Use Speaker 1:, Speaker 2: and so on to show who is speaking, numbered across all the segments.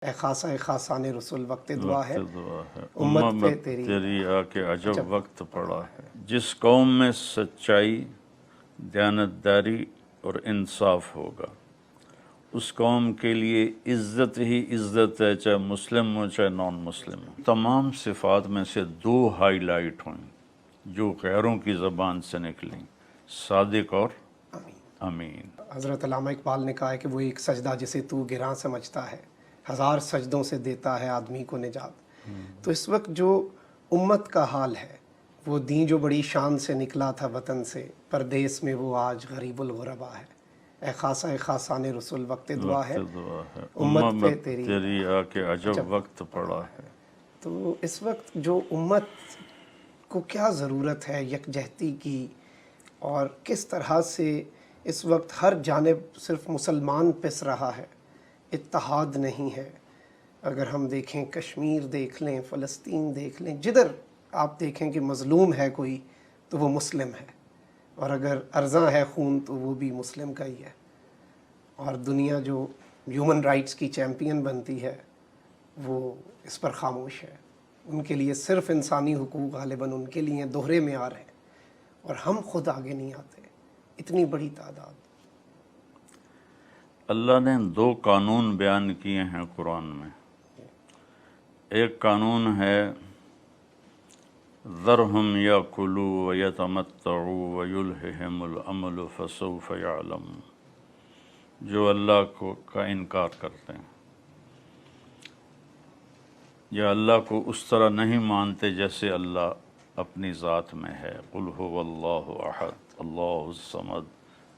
Speaker 1: اے خاصان رسول وقت دعا ہے
Speaker 2: دعا ہے
Speaker 1: امت پہ
Speaker 2: امت تیری آ کے عجب وقت پڑا ہے۔ جس قوم میں سچائی، دیانتداری اور انصاف ہوگا اس قوم کے لیے عزت ہی عزت ہے، چاہے مسلم ہو چاہے نان مسلم ہو۔ تمام صفات میں سے دو ہائی لائٹ ہوئیں جو غیروں کی زبان سے نکلیں، صادق اور امین۔
Speaker 1: حضرت علامہ اقبال نے کہا ہے کہ وہ ایک سجدہ جسے تو گراں سمجھتا ہے، ہزار سجدوں سے دیتا ہے آدمی کو نجات۔ تو اس وقت جو امت کا حال ہے، وہ دین جو بڑی شان سے نکلا تھا وطن سے، پردیس میں وہ آج غریب الغربا ہے۔ اے خاصان رسول وقت دعا ہے
Speaker 2: دعا ہے
Speaker 1: امت پہ
Speaker 2: تیری آ کے عجب وقت پڑا ہے۔
Speaker 1: تو اس وقت جو امت کو کیا ضرورت ہے یکجہتی کی، اور کس طرح سے اس وقت ہر جانب صرف مسلمان پس رہا ہے، اتحاد نہیں ہے۔ اگر ہم دیکھیں کشمیر دیکھ لیں، فلسطین دیکھ لیں، جدھر آپ دیکھیں کہ مظلوم ہے کوئی تو وہ مسلم ہے، اور اگر ارزاں ہے خون تو وہ بھی مسلم کا ہی ہے۔ اور دنیا جو ہیومن رائٹس کی چیمپئن بنتی ہے وہ اس پر خاموش ہے۔ ان کے لیے صرف انسانی حقوق غالباً ان کے لیے دوہرے معیار ہیں، اور ہم خود آگے نہیں آتے، اتنی بڑی تعداد۔
Speaker 2: اللہ نے دو قانون بیان کیے ہیں قرآن میں۔ ایک قانون ہے ذرہم یاکلوا ویتمتعوا ویلہہم الامل فسوف یعلمون، جو اللہ کا انکار کرتے ہیں یا اللہ کو اس طرح نہیں مانتے جیسے اللہ اپنی ذات میں ہے۔ قل هو اللہ احد اللہ الصمد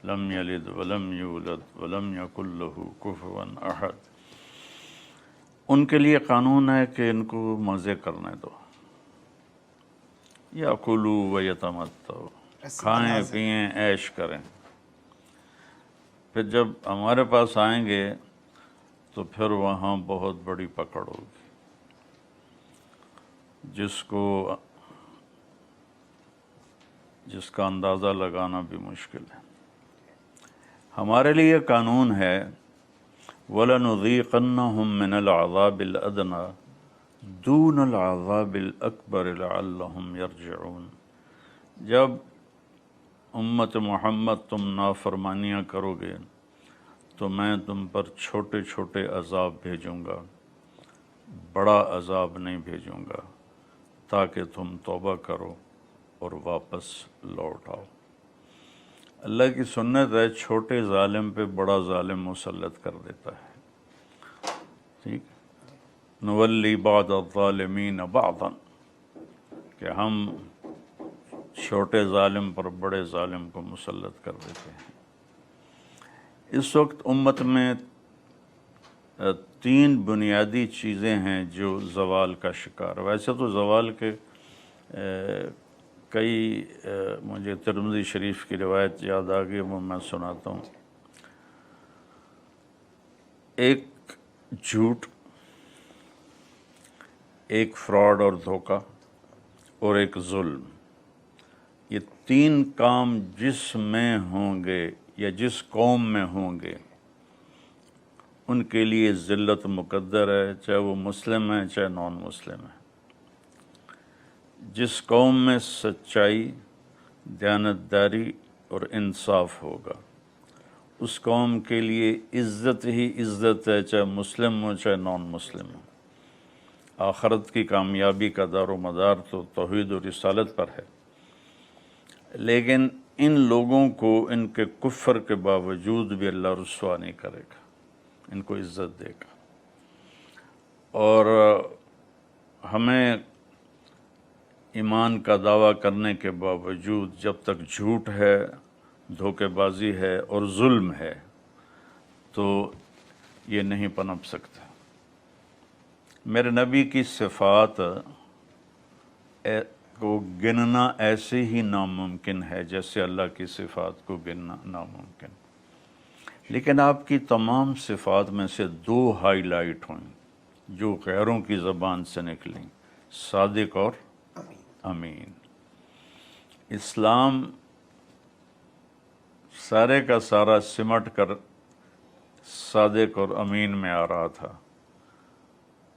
Speaker 2: لم یلد ولم یولد ولم یکن لہ کفوا احد۔ ان کے لیے قانون ہے کہ ان کو مزے کرنے دو، یاکلوا ویتمتعوا، کھائیں پئیں عیش کریں۔ پھر جب ہمارے پاس آئیں گے تو پھر وہاں بہت بڑی پکڑ ہوگی جس کا اندازہ لگانا بھی مشکل ہے۔ ہمارے لیے قانون ہے وَلَنُذِيقَنَّهُم مِّنَ الْعَذَابِ الْأَدْنَىٰ دُونَ الْعَذَابِ الْأَكْبَرِ لَعَلَّهُمْ يَرْجِعُونَ۔ جب امت محمد تم نافرمانیاں کرو گے تو میں تم پر چھوٹے چھوٹے عذاب بھیجوں گا، بڑا عذاب نہیں بھیجوں گا، تاکہ تم توبہ کرو اور واپس لوٹ آؤ۔ اللہ کی سنت ہے چھوٹے ظالم پہ بڑا ظالم مسلط کر دیتا ہے، ٹھیک، نولی بعض الظالمین بعضا، کہ ہم چھوٹے ظالم پر بڑے ظالم کو مسلط کر دیتے ہیں۔ اس وقت امت میں تین بنیادی چیزیں ہیں جو زوال کا شکار۔ ویسے تو زوال کے کئی مجھے ترمذی شریف کی روایت یاد آ گئی، وہ میں سناتا ہوں۔ ایک جھوٹ، ایک فراڈ اور دھوکہ، اور ایک ظلم، یہ تین کام جس میں ہوں گے یا جس قوم میں ہوں گے ان کے لیے ذلت مقدر ہے، چاہے وہ مسلم ہے چاہے نان مسلم ہے۔ جس قوم میں سچائی، دیانتداری اور انصاف ہوگا اس قوم کے لیے عزت ہی عزت ہے، چاہے مسلم ہو چاہے نان مسلم ہو۔ آخرت کی کامیابی کا دار و مدار تو توحید و رسالت پر ہے، لیکن ان لوگوں کو ان کے کفر کے باوجود بھی اللہ رسوا نہیں کرے گا، ان کو عزت دے گا۔ اور ہمیں ایمان کا دعویٰ کرنے کے باوجود جب تک جھوٹ ہے، دھوکے بازی ہے اور ظلم ہے تو یہ نہیں پنپ سکتا۔ میرے نبی کی صفات کو گننا ایسے ہی ناممکن ہے جیسے اللہ کی صفات کو گننا ناممکن، لیکن آپ کی تمام صفات میں سے دو ہائی لائٹ ہوئیں جو غیروں کی زبان سے نکلیں، صادق اور امین۔ اسلام سارے کا سارا سمٹ کر صادق اور امین میں آ رہا تھا،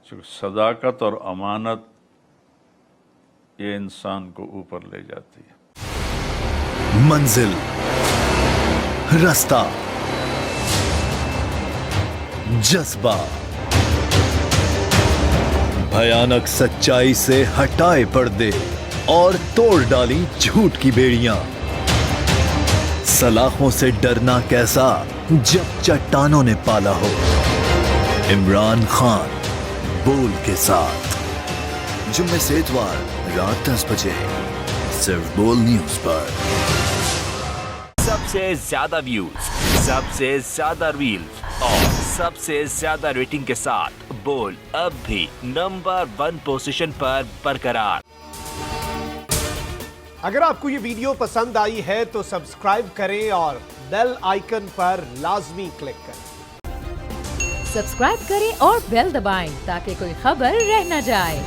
Speaker 2: چونکہ صداقت اور امانت یہ انسان کو اوپر لے جاتی ہے.
Speaker 3: منزل، راستہ، جذبہ، بھیانک سچائی سے ہٹائے پردے اور توڑ ڈالی جھوٹ کی بیڑیاں. سلاخوں سے ڈرنا کیسا جب چٹانوں نے پالا ہو. عمران خان بول کے ساتھ، جمعے سے اتوار رات 10 بجے صرف بول نیوز پر.
Speaker 4: سب سے زیادہ ویوز، سب سے زیادہ ریلز اور سب سے زیادہ ریٹنگ کے ساتھ بول اب بھی نمبر 1 پوزیشن پر برقرار.
Speaker 1: اگر آپ کو یہ ویڈیو پسند آئی ہے تو سبسکرائب کریں اور بیل آئیکن پر لازمی کلک کریں.
Speaker 5: سبسکرائب کریں اور بیل دبائیں تاکہ کوئی خبر رہ نہ جائے.